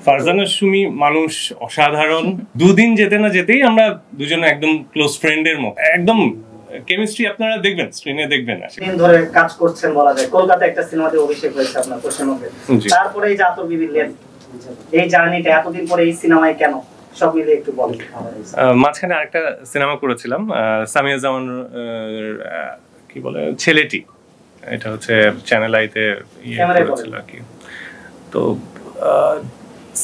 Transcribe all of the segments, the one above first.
ফারজানার সুমি মানুষ অসাধারণ। দুদিন যেতে না যেতেই আমরা দুজনে একদম ক্লোজ ফ্রেন্ডের মতো, একদম কেমিস্ট্রি আপনারা দেখবেন, স্ক্রিনে দেখবেন। দিন ধরে কাজ করছেন বলা যায়। কলকাতায় একটা সিনেমাতে অভিষেক হয়েছে আপনার পশ্চিমবঙ্গে, তারপরে এই যে আতর বিবির এই জার্নিটা, এতদিন পরে এই সিনেমায় কেন, সব মিলে একটু বলেন। মাঝখানে আরেকটা সিনেমা করেছিলাম সামিয়া জামান কি বলে ছেলেটি, এটা হচ্ছে চ্যানেল আইতে করেছিল আর কি। তো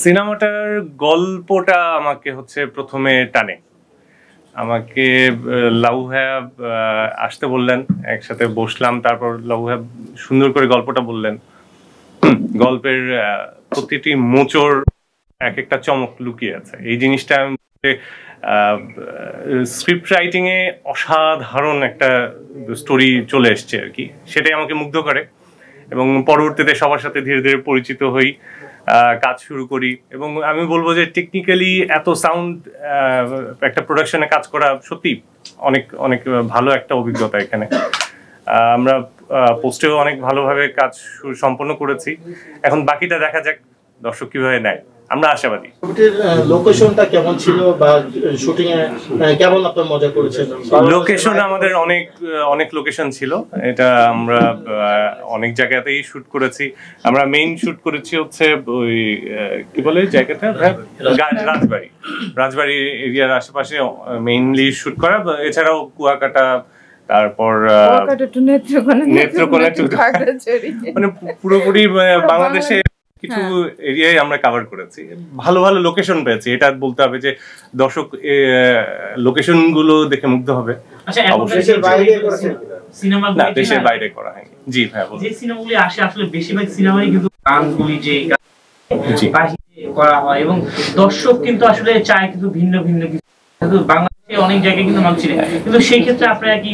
সিনেমাটার গল্পটা আমাকে হচ্ছে প্রথমে টানে। আমাকে লাউহা আসতে বললেন, একসাথে বসলাম, তারপর লাউহা সুন্দর করে গল্পটা বললেন। গল্পের প্রতিটি মোচড় এক একটা চমক লুকিয়ে আছে। এই জিনিসটা স্ক্রিপ্ট রাইটিং এ অসাধারণ একটা স্টোরি চলে এসছে আর কি, সেটাই আমাকে মুগ্ধ করে। এবং পরবর্তীতে সবার সাথে ধীরে ধীরে পরিচিত হই, কাজ শুরু করি। এবং আমি বলবো যে টেকনিক্যালি এত সাউন্ড একটা প্রোডাকশনে কাজ করা সত্যি অনেক অনেক ভালো একটা অভিজ্ঞতা। এখানে আমরা পোস্টেও অনেক ভালোভাবে কাজ সম্পন্ন করেছি। এখন বাকিটা দেখা যাক দর্শক কিভাবে নেয়, আমরা আশাবাদী। লোকেশনটা কেমন ছিল বা শুটিং এ কেমন আপনারা মজা করেছেন? লোকেশন আমাদের অনেক লোকেশন ছিল, এটা আমরা অনেক জায়গাতেই শুট করেছি। আমরা মেইন শুট করেছি হচ্ছে ওই কি বলে জায়গাটা, রাজবাড়ি এরিয়ার আশেপাশে মেইনলি শুট করা। এছাড়াও কুয়াকাটা, তারপর নেত্রকোনা, মানে পুরোপুরি বাংলাদেশে কিছু এরিয়ায় আমরা কভার করেছি। ভালো ভালো লোকেশন পেয়েছি, এটা বলতে হবে যে দর্শক লোকেশন গুলো দেখে মুগ্ধ হবে। দেশের বাইরে করা হয়নি। জি ভাই, যে সিনেমাগুলি আসে আসলে বেশিরভাগ সিনেমাই কিন্তু গানগুলি যে করা হয় এবং দর্শক কিন্তু আসলে চায় কিন্তু ভিন্ন ভিন্ন কিছু। কিন্তু বাংলাদেশে অনেক জায়গায় কিন্তু মানুষ ছিলেন, কিন্তু সেই ক্ষেত্রে আপনারা কি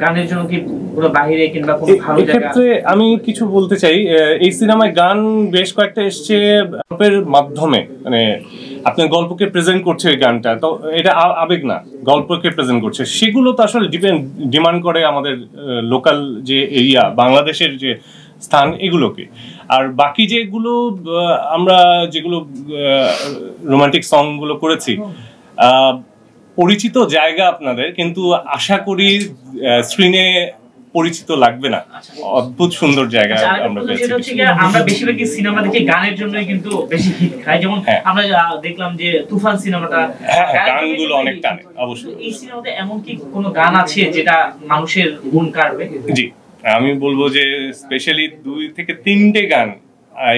গানের জন্য কি পুরো বাইরে কিংবা কোনো ভালো জায়গা? ক্ষেত্রে আমি কিছু বলতে চাই, এই সিনেমায় গান বেশ কয়েকটা এসছে গল্পের মাধ্যমে, মানে আপনার গল্পকে প্রেজেন্ট করছে এই গানটা, তো এটা আবেগ না, গল্পকে প্রেজেন্ট করছে। সেগুলো তো আসলে ডিমান্ড করে আমাদের লোকাল যে এরিয়া, বাংলাদেশের যে স্থান, এগুলোকে। আর বাকি যেগুলো আমরা যেগুলো রোমান্টিক সং গুলো করেছি, পরিচিত জায়গা আপনাদের, কিন্তু আশা করি স্ক্রিনে পরিচিত লাগবে না। অদ্ভুত সুন্দর জায়গা আমরা পেয়েছি। আমরা বেশিরভাগই সিনেমা দেখি গানের জন্যই কিন্তু বেশি হিট খায়। যেমন আমরা দেখলাম যে তুফান সিনেমাটা, গানগুলো অনেক টানে। অবশ্যই এই সিনেমাতে এমন কি কোনো গান আছে যেটা মানুষের মন কাড়বে? জি, আমি বলবো যে স্পেশালি 2 থেকে 3টে গান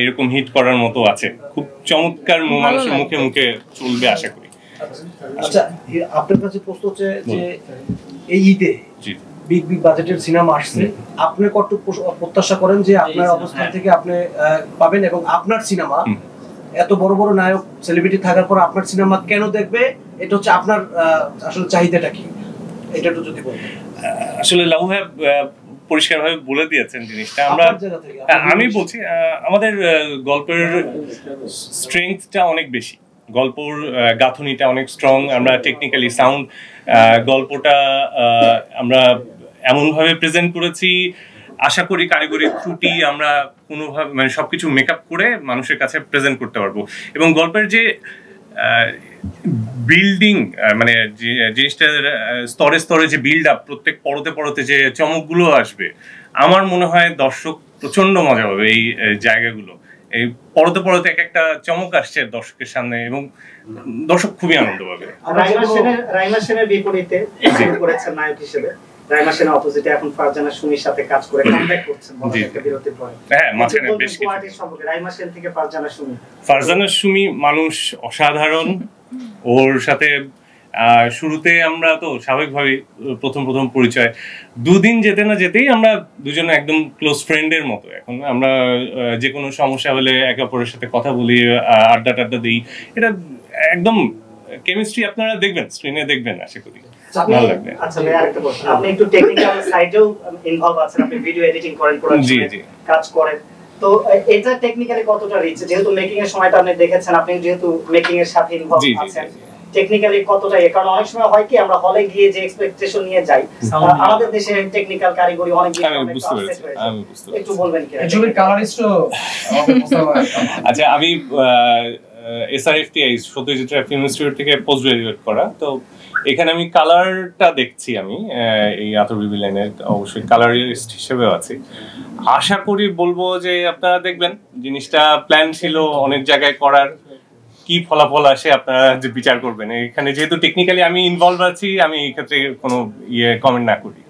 এরকম হিট করার মতো আছে, খুব চমৎকার, মানুষের মুখে মুখে চলবে আশা করি। আচ্ছা, আপনার কাছে প্রশ্ন হচ্ছে যে এই ঈদে বিগ বাজেটের সিনেমা আসছে, আপনি কত প্রত্যাশা করেন যে আপনার অবস্থান থেকে আপনি পাবেন, এবং আপনার সিনেমা এত বড় বড় নায়ক সেলিব্রিটি থাকার পর আপনার সিনেমা কেন দেখবে? এটা হচ্ছে আপনার আসলে চাহিদাটা কি, এটা একটু যদি বলেন। আসলে লাউহা পরিষ্কারভাবে বলে দিয়েছেন জিনিসটা। আমি বলছি আমাদের গল্পের স্ট্রেংথটা অনেক বেশি, গল্পর গাঁথনিটা অনেক স্ট্রং। আমরা টেকনিক্যালি সাউন্ড গল্পটা আমরা এমনভাবে প্রেজেন্ট করেছি, আশা করি কারিগরি ত্রুটি আমরা কোনোভাবে মানে সবকিছু মেকআপ করে মানুষের কাছে প্রেজেন্ট করতে পারবো। এবং গল্পের যে বিল্ডিং, মানে যে জিনিসটার স্তরে স্তরে যে বিল্ড আপ, প্রত্যেক পরতে পরতে যে চমকগুলো আসবে, আমার মনে হয় দর্শক প্রচন্ড মজা পাবে এই জায়গাগুলো। এই পরতে পরতে এক একটা চমক আসছে দর্শকের সামনে, এবং দর্শক খুবই আনন্দ পাবে। রাইমা সেনের বিপরীতে করেছেন নায়ক হিসেবে, রাইমা সেনের অপোজিটে এখন ফারজানা সুমির সাথে কাজ করে কামব্যাক করছেন বিরতির পরে। হ্যাঁ, মাঝখানে বেশ কিছু সম্পর্কে রাইমা সেন থেকে ফারজানা সুমি। ফারজানা সুমি মানুষ অসাধারণ। ওর সাথে শুরুতে আমরা তো স্বাভাবিকভাবেই প্রথম পরিচয়, 2 দিন যেতে না যেতেই আমরা দুজনে একদম ক্লোজ ফ্রেন্ডের মতো। এখন আমরা যে কোনো সমস্যা হলে একে অপরের সাথে কথা বলি, আড্ডা দিই। এটা একদম কেমিস্ট্রি আপনারা দেখবেন, স্ক্রিনে দেখবেন, আশা করি ভালো লাগবে। আচ্ছা ভাই, আরেকটা প্রশ্ন, আপনি একটু টেকনিক্যাল সাইডেও ইনভলভ আছেন, আপনি ভিডিও এডিটিং করেন, প্রোডাকশনে কাজ করেন, তো এটা টেকনিক্যালি কতটা রিচ? যেহেতু মেকিং এর সময়টা আপনি দেখেছেন, আপনি যেহেতু মেকিং এর সাথে ইনভলভ আছেন, টেকনিক্যালি কতটা কারণ অনেক সময় হয় কি আমরা হলে গিয়ে যে এক্সপেকটেশন নিয়ে যাই আমাদের দেশে টেকনিক্যাল কারিগরি অনেক একটু বলবেন কি ছবির কালারিস্টও আচ্ছা আমি SRFTI Satyajit Ray film institute থেকে পোস্ট গ্রাজুয়েট করা, তো এখানে আমি কালারটা দেখছি, আমি এই আতর বিবি লাইনের অবশ্যই কালারিস্ট হিসেবেও আছি। আশা করি বলবো যে আপনারা দেখবেন জিনিসটা প্ল্যান ছিল অনেক জায়গায় করার, কি ফলাফল আসে আপনারা যে বিচার করবেন। এখানে যেহেতু টেকনিক্যালি আমি ইনভলভ আছি, আমি এই ক্ষেত্রে কোনো কমেন্ট না করি।